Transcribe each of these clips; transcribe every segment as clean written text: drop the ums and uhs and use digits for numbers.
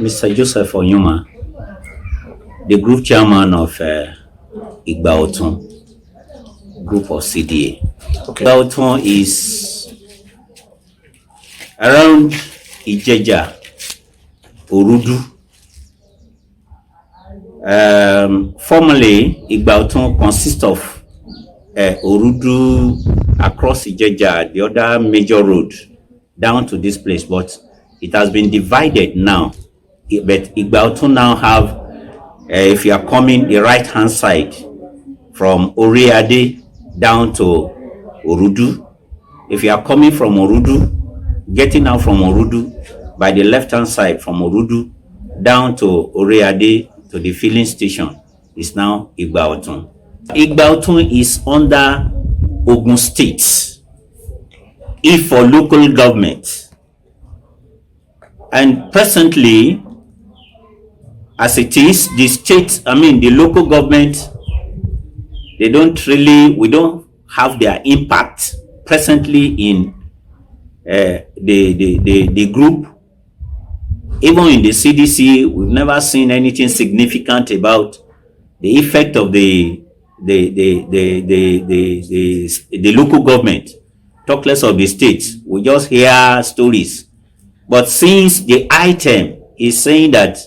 Mr. Joseph Onyuna, the group chairman of IgbaOtun group of CDA. Okay. IgbaOtun is around Ijeja, Orudu. Formerly, IgbaOtun consists of Orudu across Ijeja, the other major road, down to this place, but it has been divided now. But IgbaOtun now have, if you are coming the right hand side from Oriade down to Orudu, if you are coming from Orudu, getting out from Orudu by the left hand side from Orudu down to Oriade to the filling station is now IgbaOtun. IgbaOtun is under Ogun State, if for local government. And presently, as it is, the state, the local government, we don't have their impact presently in the group. Even in the CDC, we've never seen anything significant about the effect of the local government. Talk less of the state. We just hear stories. But since the item is saying that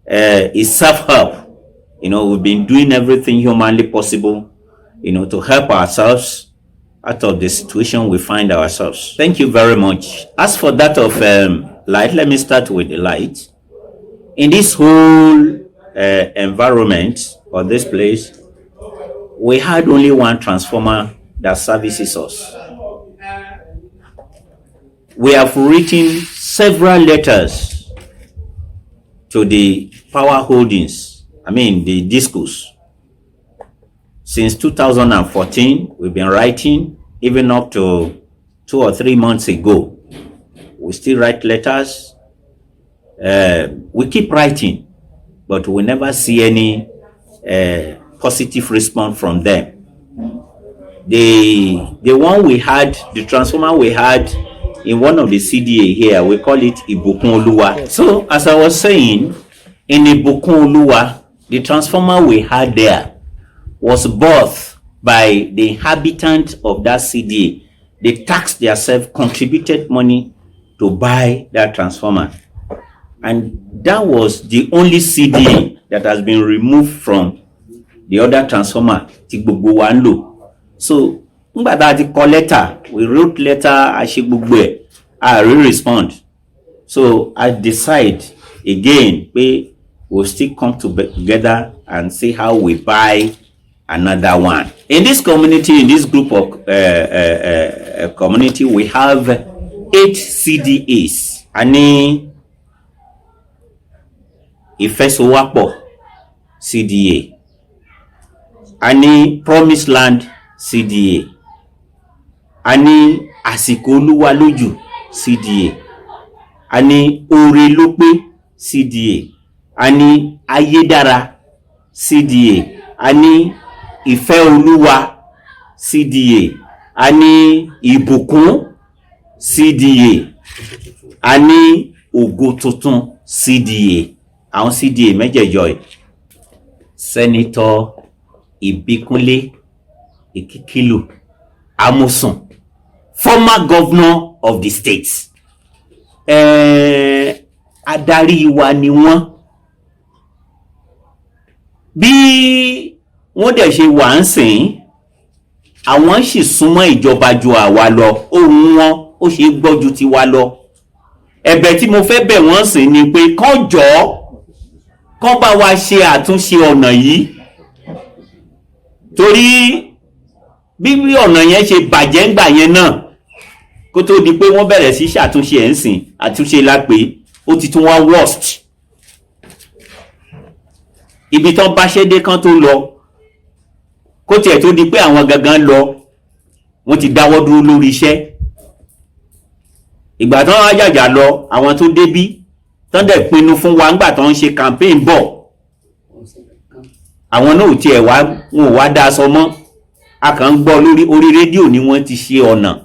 it's self-help, we've been doing everything humanly possible, to help ourselves out of the situation we find ourselves. Thank you very much. As for that of light, let me start with the light. In this whole environment or this place, we had only one transformer that services us. We have written several letters to the power holdings, the discos. Since 2014, we've been writing, even up to 2 or 3 months ago. We still write letters. We keep writing, but we never see any positive response from them. The one we had, the transformer we had in one of the CDA here, we call it Ibukun Oluwa. So, as I was saying, in Ibukun Oluwa, the transformer we had there was bought by the inhabitants of that CDA. They taxed themselves, contributed money to buy that transformer. And that was the only CDA that has been removed from the other transformer. So, we wrote letter, I will respond. So I decide again, we will still come together and see how we buy another one. In this community, in this group of community, we have 8 CDAs. Ani Ifesowapo CDA. Ani Promised Land CDA. Ani Asikoluwaloju CDA. Ani Orelope CDA. Ani Ayedara CDA. Ani Ifeoluwa CDA. Ani Ibukun CDA. Ani Ogototun CDA. Àwọn CDA mẹ́jẹ̀jọ. Senator Ibikunle Ikikilu Amosun, former governor of the state. Adarí wa ni wọ́n. Bí wọ́n dẹ̀ ṣe wà ń sìn, àwọn sì súnmọ́ ìjọba ju àwa lọ. Ohùn wọn ó ṣe gbọ́ ju tiwa lọ. Ẹ̀bẹ̀ tí mo fẹ́ bẹ̀ wọ́n sìn ni pé kán jọ̀ọ́ kán bá wa ṣe àtúnṣe ọ̀nà yìí. Torí bí ọ̀nà yẹn ṣe bàjẹ́ ńgbà yẹn náà, kó tó di pé wọ́n bẹ̀rẹ̀ sí ṣàtúnṣe ẹ̀ ń sìn, àtúnṣe la pé ó ti tún wá worst. Ibi tán bá ṣe dé kán tó lọ, kó tiẹ̀ tó di pé àwọn gangan lọ, wọ́n ti dáwọ́ dúró lórí iṣẹ́. Ìgbà tán àjàjà lọ, àwọn tó débí tán dẹ̀ pinnu fún wa ńgbà tán ń ṣe campaign bọ̀, àwọn náà ò tiẹ̀ wọn ò wá dá aṣọ mọ́. A kàn ń gbọ́ orí rédíò ni wọ́n ti ṣe ọ̀nà.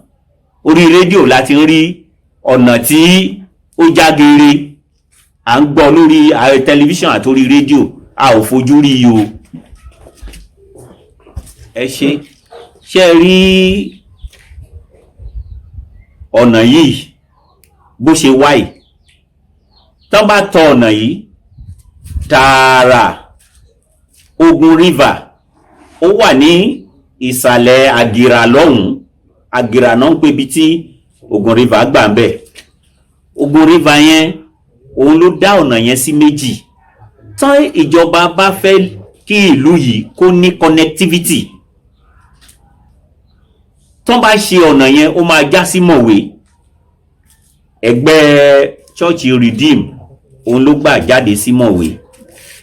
Orí rédíò láti ń rí ọ̀nà tí ó já geere. à ń gbọ́ lórí tẹlifíṣàn àtórí rédíò, a ò fojú rí o. Ẹ ṣe rí ọ̀nà yìí bó ṣe wáyìí, tán bá tọ ọ̀nà yìí tààrà Ogun River, ó wà ní ìsàlẹ̀ Àgìrà lọ́hùn. Àgìrà náà ń pè bí tí Ogun River gbà ń bẹ̀. Ogun River yẹn òun ló dá ọ̀nà yẹn sí méjì. Tán ìjọba bá fẹ́ kí ìlú yìí kó ní connectivity, tán bá ṣe ọ̀nà yẹn ó máa já sí Mọ̀wé. Ẹgbẹ́ Church Redeem òun ló gbà jáde sí Mọ̀wé.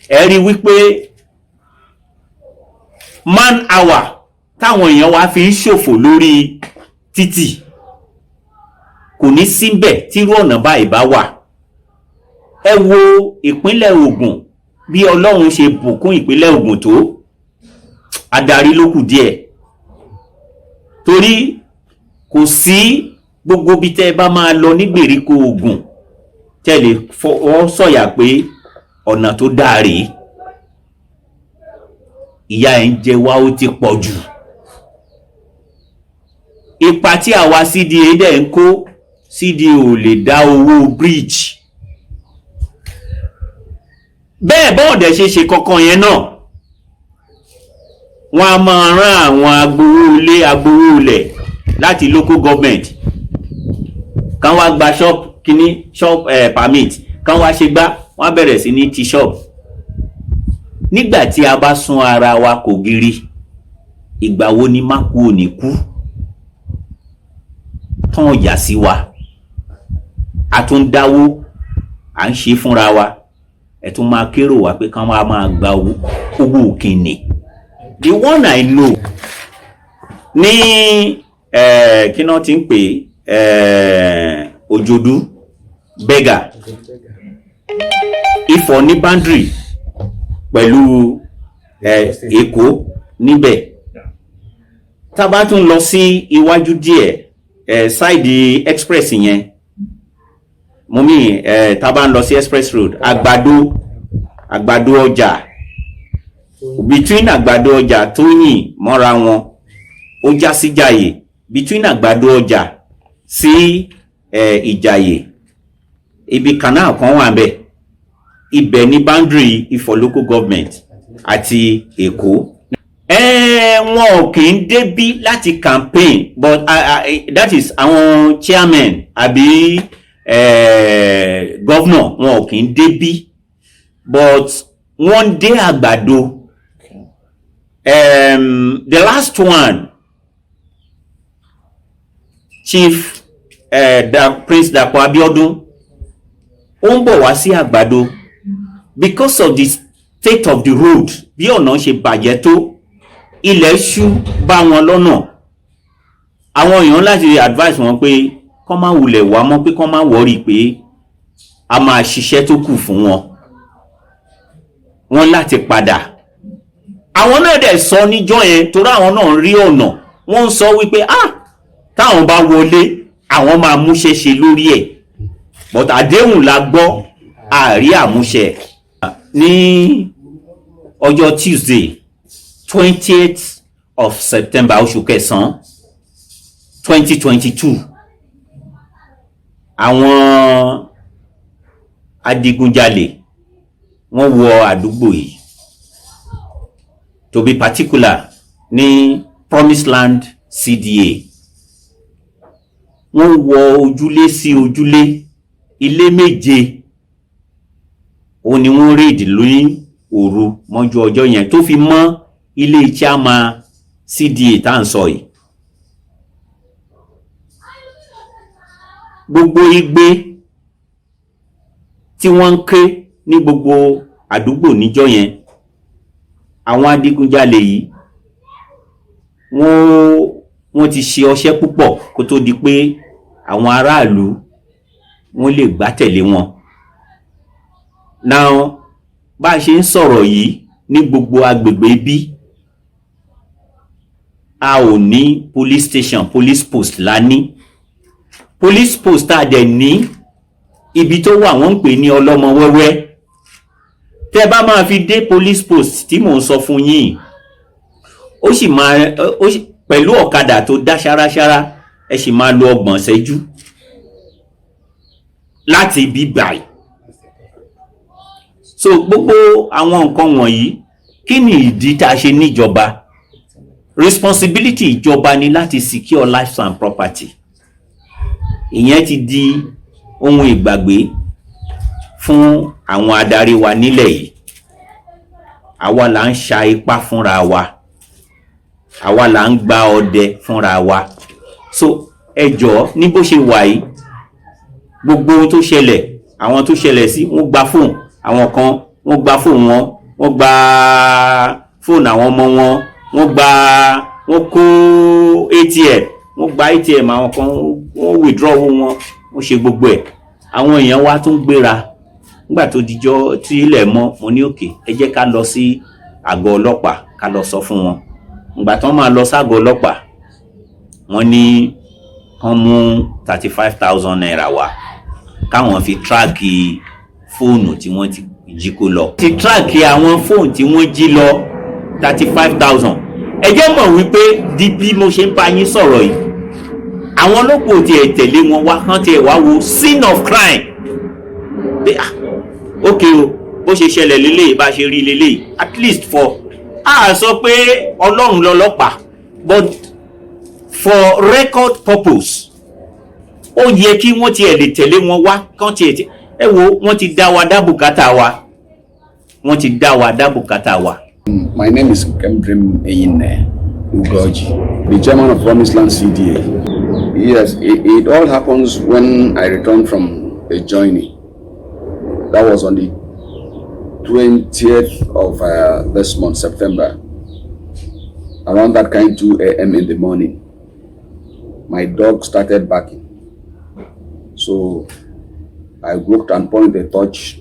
Ẹ rí wípé man hour táwọn èèyàn wá fi ń ṣòfò lórí títì kò ní síbẹ̀ tírú ọ̀nà báyìí bá wà. Ẹ wo ìpínlẹ̀ Ògùn bí Ọlọ́run ṣe bùkún ìpínlẹ̀ Ògùn tó, adarí ló kù díẹ̀. Torí kò sí gbogbo bí tẹ́ bá máa lọ ní gbèríko Ògùn tẹ́ lè fọwọ́ sọ̀yà pé ọ̀nà tó dáa rèé. Ìyà ẹ̀ ń jẹ wá, ó ti pọ̀ jù. Ipa tí àwa CDA dẹ̀ ń kó, CDA ò lè dá owó bridge. Bẹ́ẹ̀ bọ́ọ̀dẹ̀ ṣe kankan yẹn náà, wọ́n a máa rán àwọn agbowó ilẹ̀ láti local government kan wá gba shop permit, kan wá ṣe gbá, wọ́n bẹ̀rẹ̀ sí ní ti shop. Nígbà tí a bá sún ara wa kò giri, ìgbà wo ni má kú ò ní kú tán ọjà sí wa. A tún dáwó à ń ṣe fúnra wa, ẹ tún máa kérò wá pé kán máa gba owó kìíní. The one I know ní kí náà ti ń pè Òjòdú Bega, Ifọ̀ ní boundary pẹ̀lú Èkó níbẹ̀. Tá bá tún lọ sí iwájú díẹ̀ side express yẹn, mo mí tá bá ń lọ sí express road, Àgbàdo ọjà, between Àgbàdo ọjà Tóyìn mọ́ra wọn ó já sí Ìjàyè, between Àgbàdo ọjà sí Ìjàyè ibi canal kan wà ńbẹ̀. Ibẹ̀ ní boundary Ifọ̀ local government àti Èkó. Wọn ò kì í débí láti campaign, but that is àwọn chairman àbí governor, wọn ò kì í débí, but wọ́n dé Àgbàdo. The last one, Chief Prince Dapo Abiodun, ó ń bọ̀ wá sí Àgbàdo because of the state of the road, bí ọ̀nà ṣe bàjẹ́ tó, ilẹ̀ ṣú bá wọn lọ́nà. Àwọn èèyàn láti advise wọn pé kán má wulẹ̀ wá mọ́, pé kán má worry pé a máa ṣiṣẹ́ tó kù fún wọn. Wọ́n láti padà. Àwọn náà dẹ̀ sọ níjọ́ yẹn, torí àwọn náà rí ọ̀nà, wọ́n ń sọ wípé táwọn bá wọlé àwọn máa múṣẹ́ ṣe lórí ẹ̀, but àdéhùn la gbọ́, àrí àmúṣẹ. Ní ọjọ́ Tuesday 20th of September oṣù kẹsàn-án 2022, àwọn adigunjalè wọ́n wọ àdúgbò yìí, to be particular ní Promised Land CDA. Wọ́n wọ ojúlé sí ojúlé, ilé méje òun ni wọ́n raid lórí òru mọ́jú ọjọ́ yẹn, tó fi mọ́ ilé chairman CDA tá ń sọ yìí. Gbogbo igbe tí wọ́n ń ké ní gbogbo àdúgbò níjọ́ yẹn, àwọn adigunjalè yìí wọ́n ti ṣe ọṣẹ́ púpọ̀ kó tó di pé àwọn aráàlú wọ́n lè gbá tẹ̀lé wọn. Now bá a ṣe ń sọ̀rọ̀ yìí, ní gbogbo agbègbè bí, a ò ní police station, police post la ní. Police post a dẹ̀ ní ibi tó wà wọ́n ń pè ní ọlọ́mọ wẹ́wẹ́. Tẹ́ bá máa fi dé police post tí mò ń sọ fún yín, ó sì máa pẹ̀lú ọ̀kadà tó dá ṣáráṣárá, ẹ sì máa lo 30 ìṣẹ́jú láti ibi báyìí. So gbogbo àwọn nǹkan wọ̀nyí, kí ni ìdí tá a ṣe níjọba? Responsibility ìjọba ni láti secure life and property. Ìyẹn ti di ohun ìgbàgbé fún àwọn adarí wa nílẹ̀ yìí. Àwa là ń ṣa ipá fúnra wa, àwa là ń gba ọdẹ fúnra wa. So ẹ jọ̀ọ́, ní bó ṣe wà yìí, gbogbo ohun tó ṣẹlẹ̀, àwọn tó ṣẹlẹ̀ sí, wọ́n gba fóònù, àwọn kan wọ́n gba fóònù wọn, wọ́n gba fóònù àwọn ọmọ wọn, wọ́n kó ATM, wọ́n gba ATM àwọn kan, wọ́n withdraw wọn, wọ́n ṣe gbogbo ẹ̀. Àwọn èèyàn wa tún gbéra nígbà tó dijọ́ tí ilẹ̀ mọ́. Mo ní òkè, ẹ jẹ́ ká lọ sí àgọ́ ọlọ́pàá ká lọ sọ fún wọn. Nígbà tán máa lọ ságọ́ ọlọ́pàá, wọ́n ní kán mú 35,000 naira wá káwọn fi tíráàkì fóònù tí wọ́n ti jí kó lọ. Ti tíráàkì àwọn fóònù tí wọ́n jí lọ 35,000. Ẹ jẹ́ mọ̀ wípé di bí mo ṣe ń bá yín sọ̀rọ̀ yìí, àwọn ọlọ́pàá tí ẹ tẹ̀lé wọn wá kán tí ẹ wá wo scene of crime. Okay o, bó ṣe ṣẹlẹ̀ lélẹ́yìí, bá ṣe rí lélẹ́yìí, at least for a sọ pé Ọlọ́run lọ́lọ́pàá, but for record purpose, ó yẹ kí wọ́n tiẹ̀ lè tẹ̀lé wọn wá kán tiẹ̀ ẹ wo, wọ́n ti dá wa dá bùkátà wa, wọ́n ti dá wa dá bùkátà wa. My name is Kemdrim Eyine Ugoji, the chairman of Promised Land CDA. Yes, it all happens when I returned from a journey. That was on the 20th of this month, September. Around that kind 2 a.m. in the morning, my dog started barking. So I looked and pointed a torch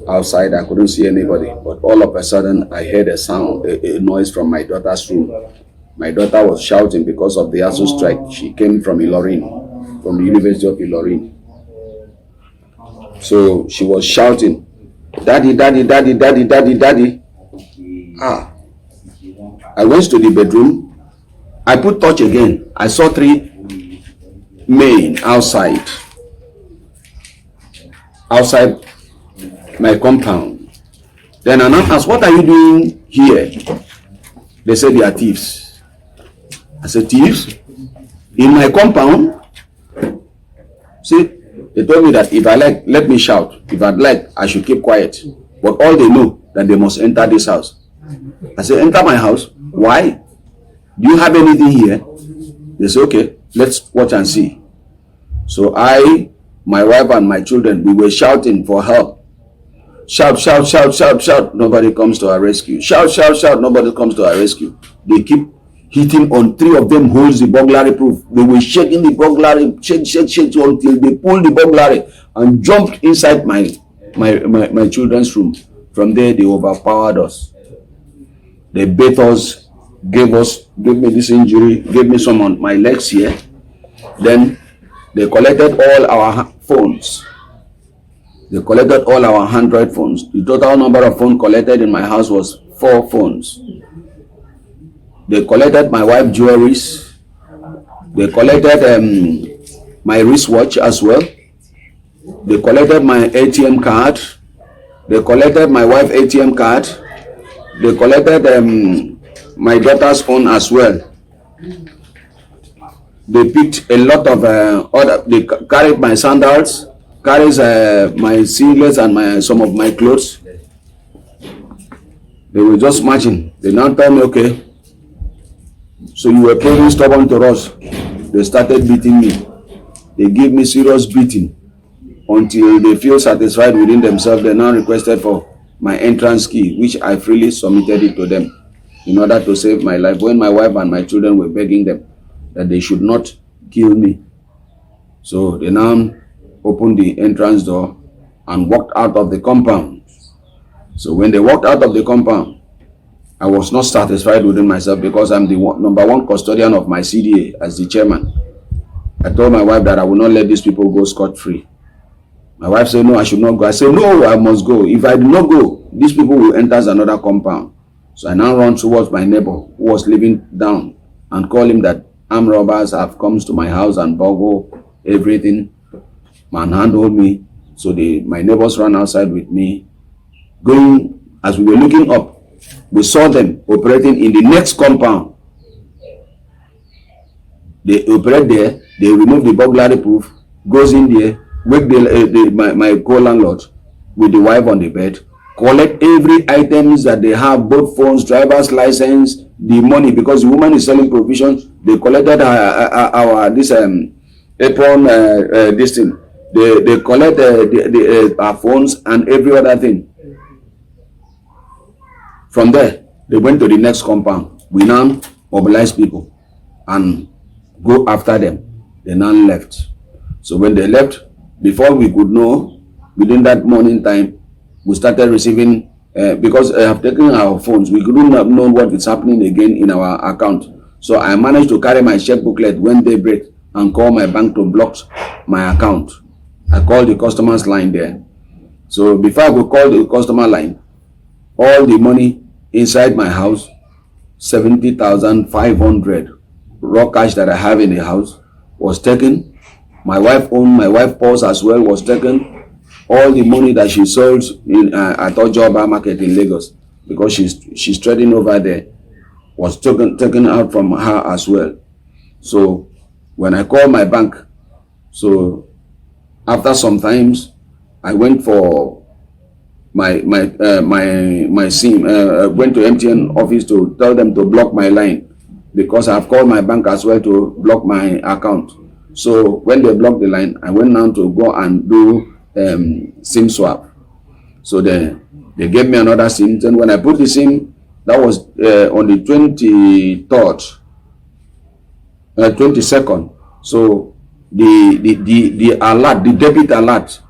outside. I couldn't see anybody, but all of a sudden I heard a sound, a noise from my daughter's room. My daughter was shouting because of the ASU strike. She came from Ilorin, from the University of Ilorin. So she was shouting, "Daddy, daddy, daddy, daddy, daddy, daddy." I went to the bedroom. I put torch again. I saw 3 men outside my compound. Then I asked, "What are you doing here?" They said they are thieves. I said, "Thieves? In my compound?" See, they told me that if I like, let me shout. If I'd like, I should keep quiet. But all they know that they must enter this house. I said, "Enter my house? Why? Do you have anything here?" They said, "Okay, let's watch and see." So I, my wife and my children, we were shouting for help. Shout, shout, shout, shout, shout. Nobody comes to our rescue. Shout, shout, shout. Nobody comes to our rescue. They keep hitting on 3 of them holds the burglary proof. They were shaking the burglary, shake until they pulled the burglary and jumped inside my children's room. From there, they overpowered us. They beat us, gave me this injury, gave me some on my legs here. Then they collected all our phones. They collected all our Android phones. The total number of phones collected in my house was 4 phones. They collected my wife's jewelries. They collected my wristwatch as well. They collected my ATM card. They collected my wife's ATM card. They collected my daughter's phone as well. They picked a lot of they carried my sandals, carries my singlets and some of my clothes. They were just marching. They now tell me, "Okay, so you were proving stubborn to us." They started beating me. They gave me serious beating until they feel satisfied within themselves. They now requested for my entrance key, which I freely submitted it to them in order to save my life, when my wife and my children were begging them that they should not kill me. So they now opened the entrance door and walked out of the compound. So when they walked out of the compound, I was not satisfied within myself, because I'm the number 1 custodian of my CDA as the chairman. I told my wife that I will not let these people go scot-free. My wife said, no, I should not go. I said, no, I must go. If I do not go, these people will enter another compound. So I now run towards my neighbor who was living down and call him that armed robbers have come to my house and burgled everything, manhandled me. So my neighbors ran outside with me. Going, as we were looking up, we saw them operating in the next compound. They operate there, they remove the burglary proof, goes in there, wake my co-landlord with the wife on the bed, collect every items that they have, both phones, driver's license, the money, because the woman is selling provisions. They collected our this apron, this thing. They collect our phones and every other thing. From there, they went to the next compound. We now mobilize people and go after them. They now left. So when they left, before we could know, within that morning time, we started receiving, because I have taken our phones, we couldn't have known what is happening again in our account. So I managed to carry my check booklet when they break and call my bank to block my account. I called the customer's line there. So before I could call the customer line, all the money inside my house, 70,500 raw cash that I have in the house was taken. My wife purse as well was taken. All the money that she sold in at Gov.Dapo market in Lagos, because she's trading over there, was taken out from her as well. So when I called my bank, so after some times, I went for my SIM, went to MTN office to tell them to block my line, because I've called my bank as well to block my account. So when they blocked the line, I went down to go and do SIM swap. So they gave me another SIM. Then when I put the SIM, that was on the 22nd. So the alert, the debit alert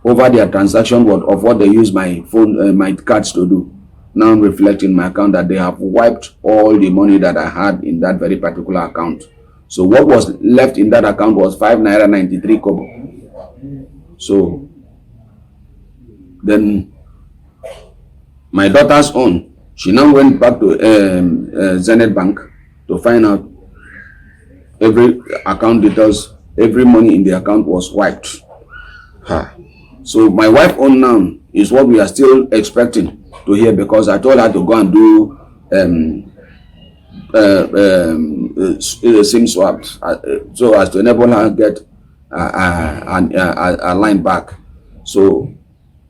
over their transaction of what they use my phone, my cards to do, now reflecting my account that they have wiped all the money that I had in that very particular account. So what was left in that account was 5.93 naira. So then my daughter's own, she now went back to Zenith Bank to find out every account details, every money in the account was wiped. So my wife own now is what we are still expecting to hear, because I told her to go and do SIM swaps so as to enable her get a line back. So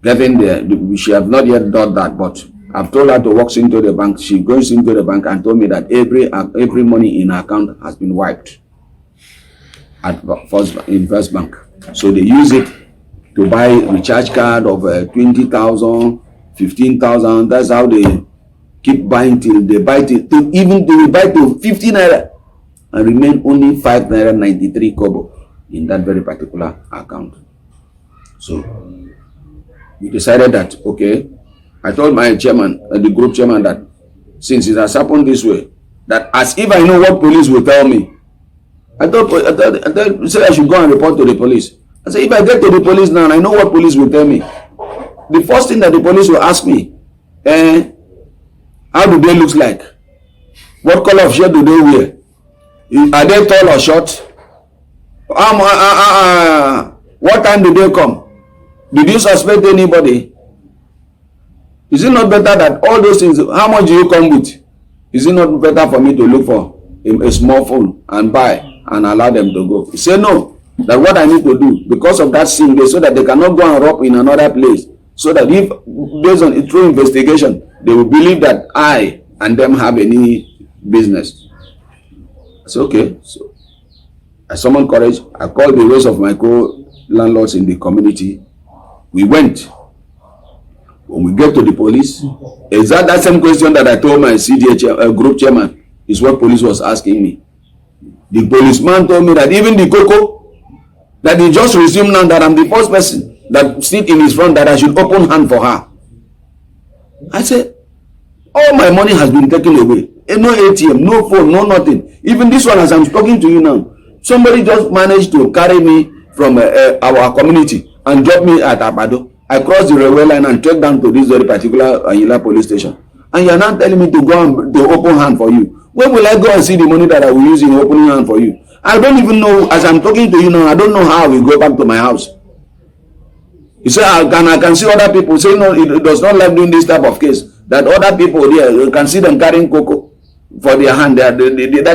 getting there, she have not yet done that, but I've told her to walk into the bank. She goes into the bank and told me that every money in her account has been wiped at First Bank. So they use it to buy recharge card of 20,000, 15,000. That's how they keep buying till they buy till even they will buy till 50 naira and remain only 5.93 naira in that very particular account. So we decided that, okay, I told my chairman, the group chairman, that since it has happened this way, that as if I know what police will tell me, I said I should go and report to the police. I said, if I get to the police now, I know what police will tell me. The first thing that the police will ask me, how do they look like? What color of shirt do they wear? Are they tall or short? What time did they come? Did you suspect anybody? Is it not better that all those things, how much do you come with? Is it not better for me to look for a small phone and buy and allow them to go? He said no. That what I need to do because of that SIM, so that they cannot go and rob in another place, so that if based on a true investigation they will believe that I and them have any business. It's okay. So I summoned courage. I called the rest of my co-landlords in the community. We went. When we get to the police, is that same question that I told my CDA group chairman is what police was asking me. The policeman told me that even the cocoa that he just resumed now, that I'm the first person that sit in his front, that I should open hand for her. I said, all my money has been taken away. No ATM, no phone, no nothing. Even this one, as I'm talking to you now, somebody just managed to carry me from our community and drop me at Abado. I cross the railway line and trek down to this very particular Onyuna police station. And you are now telling me to go and to open hand for you. When will I go and see the money that I will use in opening hand for you? I don't even know, as I'm talking to you now, I don't know how I will go back to my house. You say, I can see other people say, no, it does not like doing this type of case. That other people there, you can see them carrying cocoa for their hand. That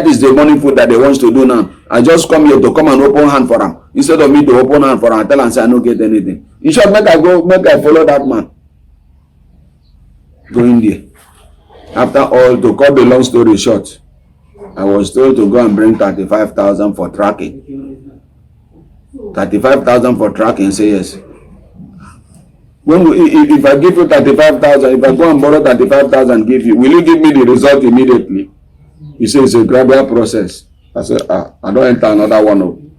is the morning food that they want to do now. I just come here to come and open hand for them. Instead of me to open hand for them, I tell and say, I don't get anything. In short, make I follow that man. Go in there. After all, to cut the long story short, I was told to go and bring 35,000 for tracking. 35,000 for tracking, say yes. If I give you 35,000, if I go and borrow 35,000, give you, will you give me the result immediately? He said it's a gradual process. I said, I don't enter another one.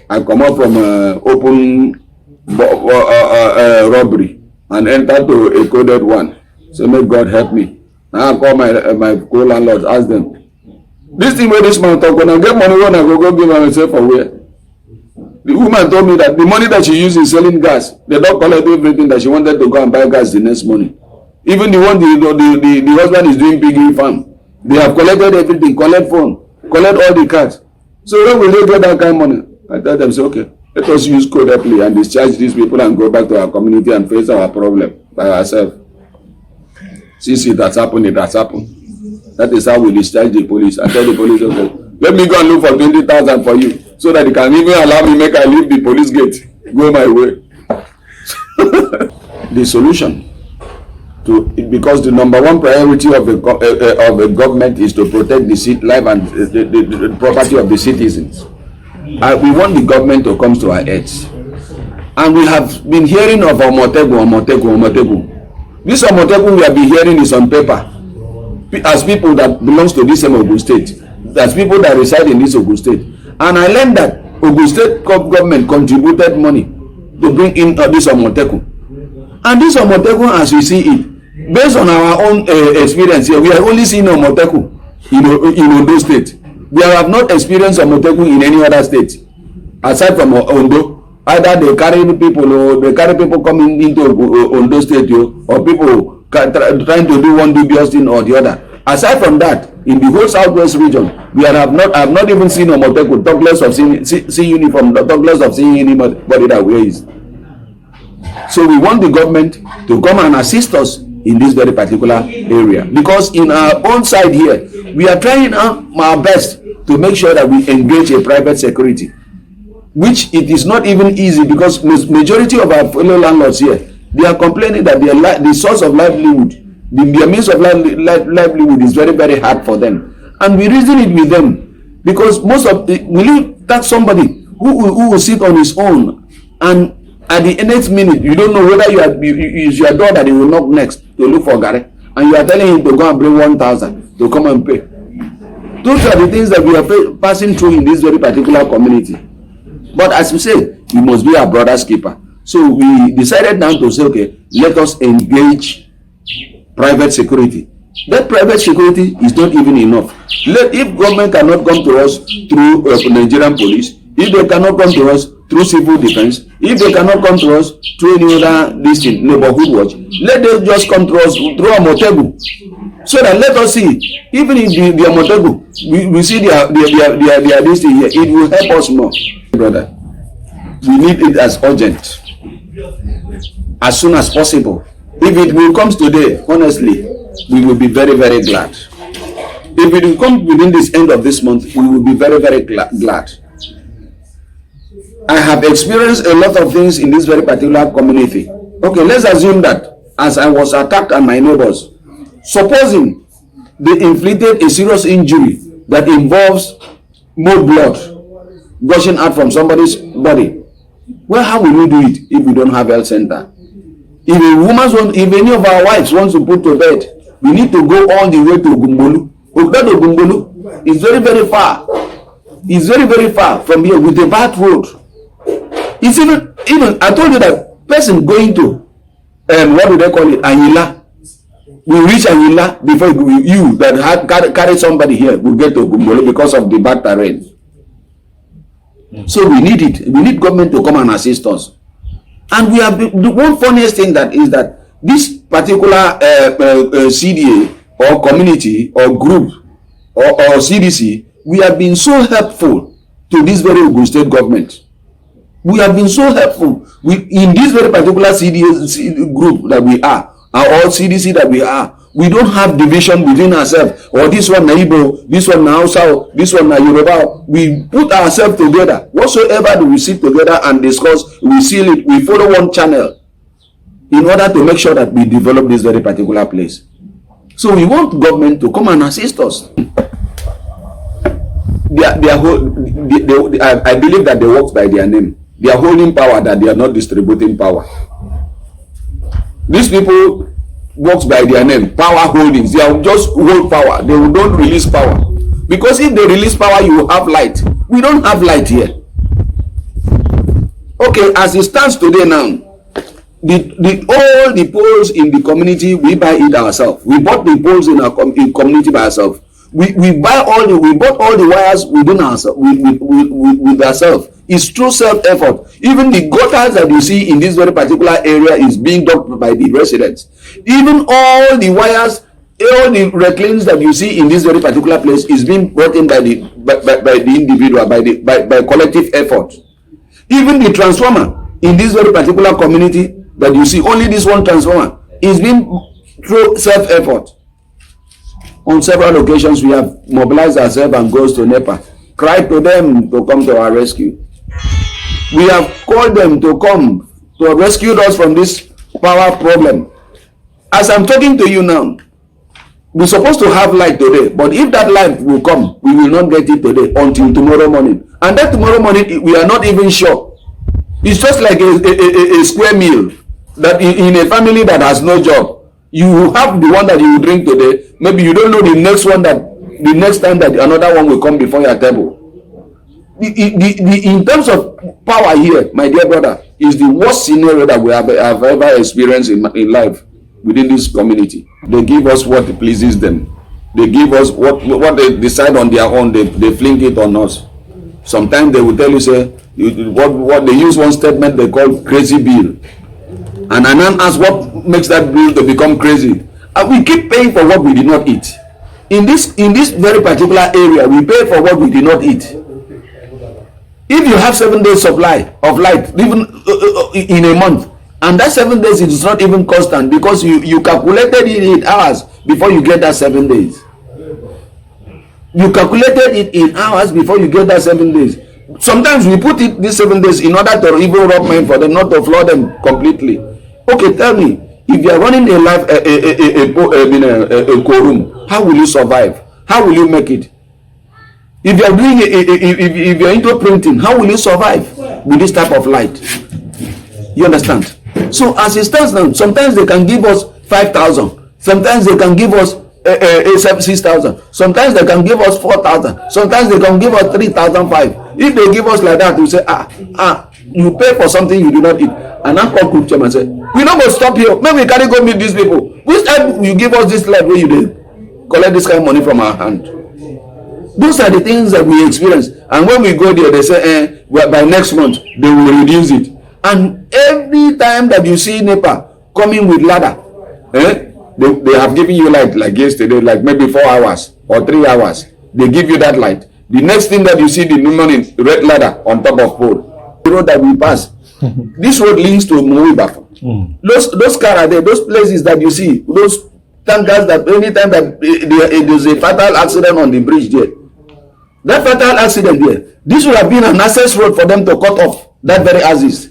I come out from open robbery and enter to a coded one. So may God help me. Now I call my co-landlords, ask them, this thing where this man talk, when I get money, when I go give myself for where? The woman told me that the money that she used in selling gas, they don't collect everything that she wanted to go and buy gas the next morning. Even the one the husband is doing piggery farm, they have collected everything, collect phone, collect all the cards. So when will they get that kind of money? I tell them, say, okay, let us use correctly and discharge these people and go back to our community and face our problem by ourselves. Since it has happened, it has happened. That is how we discharge the police. I tell the police, okay, let me go and look for 20,000 for you, so that they can even allow me make I leave the police gate, go my way. The solution to it, because the number one priority of the government is to protect the life and the property of the citizens. We want the government to come to our aids, and we have been hearing of Omotegu. This Omotegu we have been hearing is on paper, as people that belongs to this same Ogun State, as people that reside in this Ogun State. And I learned that Ogun State government contributed money to bring in this Omotegu. And this Omotegu, as we see it, based on our own experience here, we have only seen Omotegu in Ondo State. We have not experienced Omotegu in any other state aside from Ondo. Either they carry people or they carry people coming into Ondo State, or people trying to do one dubious thing or the other. Aside from that, in the whole southwest region, I have not even seen Omotegu, talk less of seeing uniform, talk less of seeing anybody that wears. So we want the government to come and assist us in this very particular area, because in our own side here, we are trying our best to make sure that we engage a private security, which it is not even easy, because majority of our fellow landlords here, they are complaining that the source of livelihood, their means of livelihood is very, very hard for them. And we reason it with them, because will you tax somebody who will sit on his own, and at the next minute you don't know whether it's your door that he will knock next to look for Gary, and you are telling him to go and bring 1,000 to come and pay. Those are the things that we are passing through in this very particular community. But as we say, we must be our brother's keeper. So we decided now to say, okay, let us engage private security. That private security is not even enough. If government cannot come to us through Nigerian police, if they cannot come to us through civil defense, if they cannot come to us through any other neighborhood watch, let them just come to us through Omotegu. So that let us see, even if the Omotegu, we see their this thing here, it will help us more. Brother, we need it as urgent, as soon as possible. If it will come today, honestly, we will be very, very glad. If it will come within this end of this month, we will be very, very glad. I have experienced a lot of things in this very particular community. Okay, let's assume that as I was attacked and my neighbors, supposing they inflicted a serious injury that involves more blood gushing out from somebody's body, well, how will we do it if we don't have health center? If any of our wives wants to put to bed, we need to go all the way to Ogumbolu. Ogumbolu is very, very far. It's very, very far from here with a bad road. It's even I told you that person going to what do they call it, Anyila, we reach Onyuna before you that had carry somebody here will get to Ogumbolu because of the bad terrain. So we need it. We need government to come and assist us. And we have the one funniest thing that is that this particular CDA or community or group or CDC, we have been so helpful to this very Ogun State government. We have been so helpful. In this very particular CDA group that we are, or CDC that we are, we don't have division within ourselves. Or this one na Igbo, this one na Hausa, this one na Yoruba. We put ourselves together. Whatsoever do we sit together and discuss, we seal it, we follow one channel in order to make sure that we develop this very particular place. So we want government to come and assist us. I believe that they work by their name. They are holding power that they are not distributing power. These people works by their name, power holdings. They are just hold power. They don't release power. Because if they release power, you will have light. We don't have light here. Okay, as it stands today now, all the poles in the community, we buy it ourselves. We bought the poles in our community by ourselves. We bought all the wires within ourselves with ourselves. It's true self-effort. Even the gutters that you see in this very particular area is being dug by the residents. Even all the wires, all the reclines that you see in this very particular place is being brought in by the individual, by collective effort. Even the transformer in this very particular community that you see, only this one transformer is being through self-effort. On several occasions, we have mobilized ourselves and goes to NEPA, cried to them to come to our rescue. We have called them to come to rescue us from this power problem. As I'm talking to you now, we're supposed to have light today, but if that light will come, we will not get it today until tomorrow morning. And that tomorrow morning, we are not even sure. It's just like a square meal that in a family that has no job. You have the one that you will drink today. Maybe you don't know the next time that another one will come before your table. In terms of power here, my dear brother, is the worst scenario that we have ever experienced in life within this community. They give us what pleases them. They give us what they decide on their own. They fling it on us. Sometimes they will tell you, say, what they use one statement they call crazy bill. And I now ask what makes that bill to become crazy. And we keep paying for what we did not eat. In this very particular area, we pay for what we did not eat. If you have 7 days supply of light, even in a month, and that 7 days is not even constant because you calculated it in hours before you get that 7 days. You calculated it in hours before you get that 7 days. Sometimes we put it these 7 days in order to even rub mind for them, not to flood them completely. Okay, tell me, if you are running a quorum, how will you survive? How will you make it? If you are doing if you are into printing, how will you survive with this type of light? You understand? So as it stands now, sometimes they can give us 5,000, sometimes they can give us 6,000, sometimes they can give us 4,000, sometimes they can give us 3,500. If they give us like that, we say, you pay for something you do not eat. And I call group chairman and say, we not go stop here. Maybe we carry go meet these people. Which time you give us this light where you did collect this kind of money from our hand? Those are the things that we experience. And when we go there, they say, well, by next month, they will reduce it. And every time that you see NEPA coming with ladder, they have given you light like yesterday, like maybe 4 hours or 3 hours. They give you that light. The next thing that you see the morning, red ladder on top of pole. The road that we pass, this road links to Gov.Dapo. Those cars are there, those places that you see, those tankers that anytime that there's a fatal accident on the bridge there. That fatal accident there, this would have been an access road for them to cut off that very axis.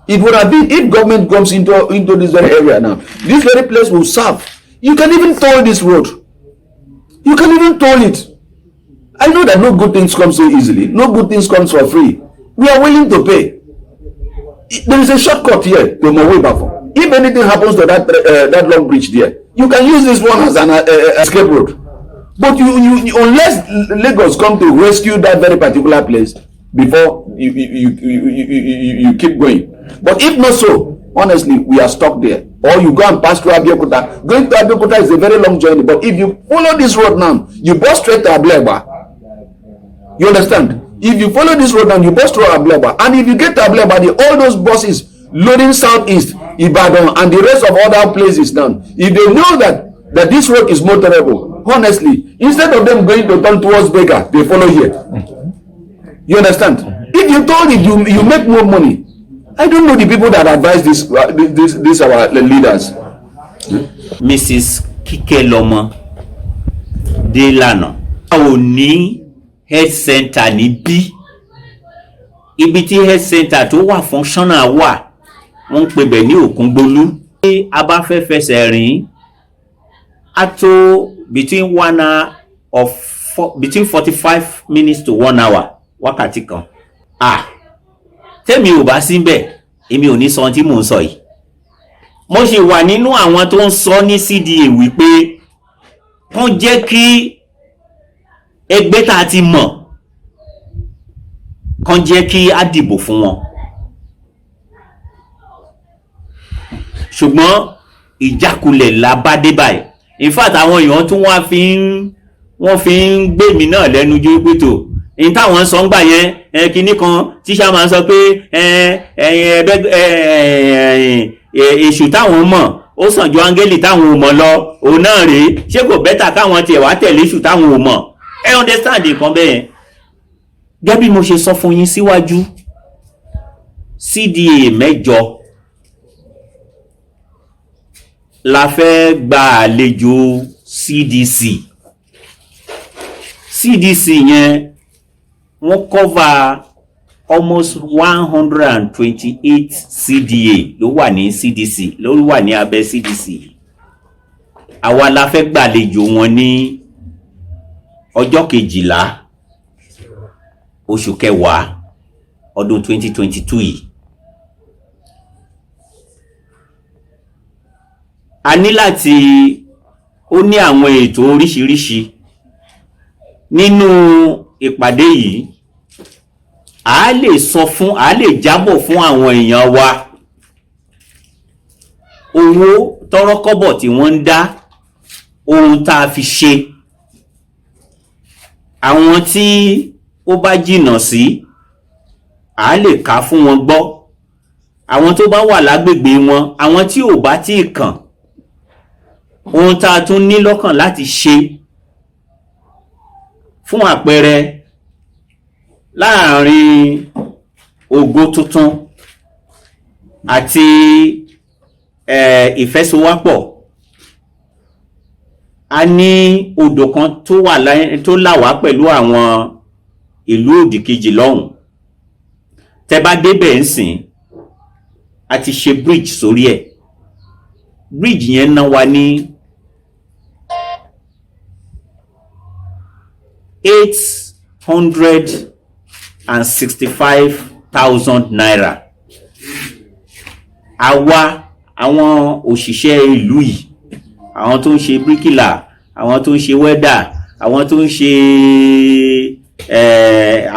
It would have been if government comes into this very area now. This very place will serve. You can even toll this road. You can even toll it. I know that no good things come so easily. No good things comes for free. We are willing to pay. There is a shortcut here to Gov.Dapo. If anything happens to that long bridge there, you can use this one as an escape road. But you unless Lagos come to rescue that very particular place before you keep going. But if not so, honestly, we are stuck there. Or you go and pass through Abiodun. Going to Abiodun is a very long journey. But if you follow this road now, you bus straight to Abiodun. You understand? If you follow this road now, you bus through Abiodun. And if you get to Abiodun, all those buses loading southeast, Ibadan, and the rest of other places now, if they know that this road is motorable, honestly, instead of them going to turn towards Baker, they follow here. You understand? If you told it, you make more money. I don't know the people that advise this our leaders. Mrs. Kikelomo Delano ò ní health center níbí, ibi tí health center tó wà functional wà wọ́n pè bẹ̀ ní Òkúngbólú. Bí a bá fẹ́ fẹsẹ̀ rìn á tó between 1 hour between 45 minutes to 1 hour, wákàtí kan. Tẹ́mi ò bá síbẹ̀ èmi ò ní sọ tí mò ń sọ yìí. Mo ṣe wà nínú àwọn tó ń sọ ní CDA wípé kàn jẹ́ kí ẹgbẹ́ tá a ti mọ̀ kàn jẹ́ kí á dìbò fún wọn. Ṣùgbọ́n ìjákulẹ̀ la bá dé báyìí. In fact àwọn èèyàn tún wọ́n fi ń gbé mi náà lẹ́nu jó pé tó in táwọn sọ ń gbà yẹn kinní kan tíṣà máa ń sọ pé èṣù táwọn mọ̀ ó sàn ju áńgẹ́lì táwọn ò mọ̀ lọ, òun náà rèé, ṣé kò bẹ́tà káwọn tiẹ̀ wá tẹ̀lé èṣù táwọn ò mọ̀? Ẹ understand nǹkan bẹ́ẹ̀. Gẹ́gẹ́ bí mo ṣe sọ fún yín síwájú, CDA 8 la fẹ́ gba àlejò CDC. CDC yẹn wọ́n cover almost 128 CDA ló wà ní CDC, ló wà ní abẹ́ CDC. Àwa la fẹ́ gbàlejò wọn ní ọjọ́ 12 oṣù kẹwàá ọdún 2022 yìí. A ní láti ó ní àwọn ètò oríṣiríṣi nínú ìpàdé yìí. A lè jábọ̀ fún àwọn èèyàn wa owó tọ́rọ́kọ́bọ̀ tí wọ́n ń dá, ohun tá a fi ṣe. Àwọn tí ó bá jìnnà sí a lè kà fún wọn gbọ́. Àwọn tó bá wà lágbègbè wọn, àwọn tí ò bá tí kàn, ohun tá a tún ní lọ́kàn láti ṣe. Fún àpẹẹrẹ, láàrin Ògo Tuntun àti Ìfẹ́sowápọ̀, a ní odò kan tó láwá pẹ̀lú àwọn ìlú òdì kejì lọ́hùn. Tẹ́ bá débẹ̀ ń sìn, a ti ṣe bridge sórí ẹ̀. Bridge yẹn ná wa ní 865,000 naira. Àwa àwọn òṣìṣẹ́ ìlú yìí, àwọn tó ń ṣe bíríkìlà, àwọn tó ń ṣe wẹ́dà, àwọn tó ń ṣe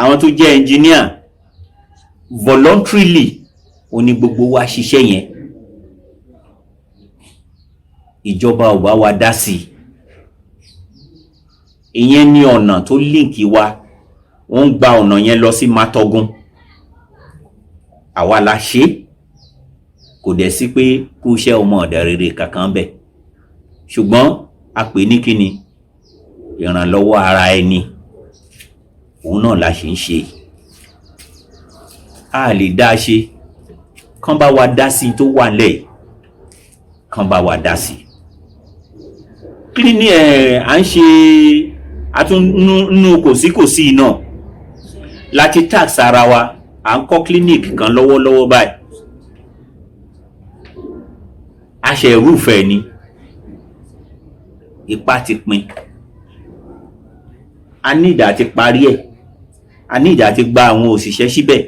àwọn tó jẹ́ engineer, voluntarily ó ní gbogbo wa ṣiṣẹ́ yẹn. Ìjọba ò bá wa dá sí. Ìyẹn ní ọ̀nà tó líǹkì wa, wọ́n ń gba ọ̀nà yẹn lọ sí Mátógún. Àwa la ṣe, kò dẹ̀ sí pé kú iṣẹ́ ọmọ ọ̀dẹ̀ rere kankan bẹ̀. Ṣùgbọ́n a pè ní kíni? Ìrànlọ́wọ́ ara ẹni. Òun náà la ṣe ń ṣe. A lè dá ṣe, kán bá wa dá sí tó wà lẹ̀, kán bá wa dá sí. Kí ni à ń ṣe àtúnnú kòsíkòsí náà láti tax ara wa? À ń kọ́ clinic kan lọ́wọ́lọ́wọ́ báyìí. Aṣẹ ìrúfẹ́ ni, ipá ti pin. A ní ìdá ti parí ẹ̀, a ní ìdá ti gba àwọn òṣìṣẹ́ síbẹ̀.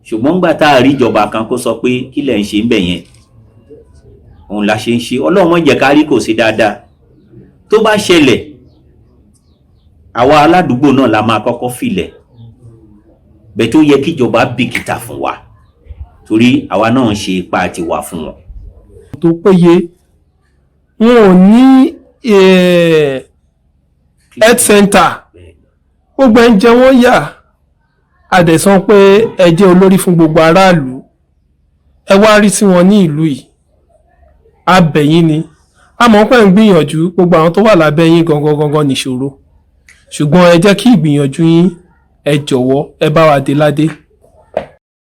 Ṣùgbọ́n gbà tá a rí ìjọba kan kó sọ pé kí lẹ̀ ń ṣe ń bẹ̀ yẹn, òun la ṣe ń ṣe. Ọlọ́run má jẹ́ ká rí kò sí dáadáa. Tó bá ṣẹlẹ̀, àwa aládùúgbò náà la máa kọ́kọ́ filẹ̀. Bẹ́ẹ̀ tó yẹ kí ìjọba bìkítà fún wa, torí àwa náà ń ṣe ipá ti wà fún wọn. Tó péye, wọn ò ní health center, gbogbo ẹ̀ ń jẹ wọ́n yà. A dẹ̀ sọ pé ẹ jẹ́ olórí fún gbogbo aráàlú, ẹ wá rí sí wọn ní ìlú yìí a bẹ̀ yín ni a mọ̀ pé ń gbìyànjú gbogbo àwọn tó wà lábẹ́ yín gangan nìṣòro ṣùgbọ́n ẹ jẹ́ kí ìgbìyànjú yín ẹ jọ̀wọ́ ẹ bá wa dé ládé.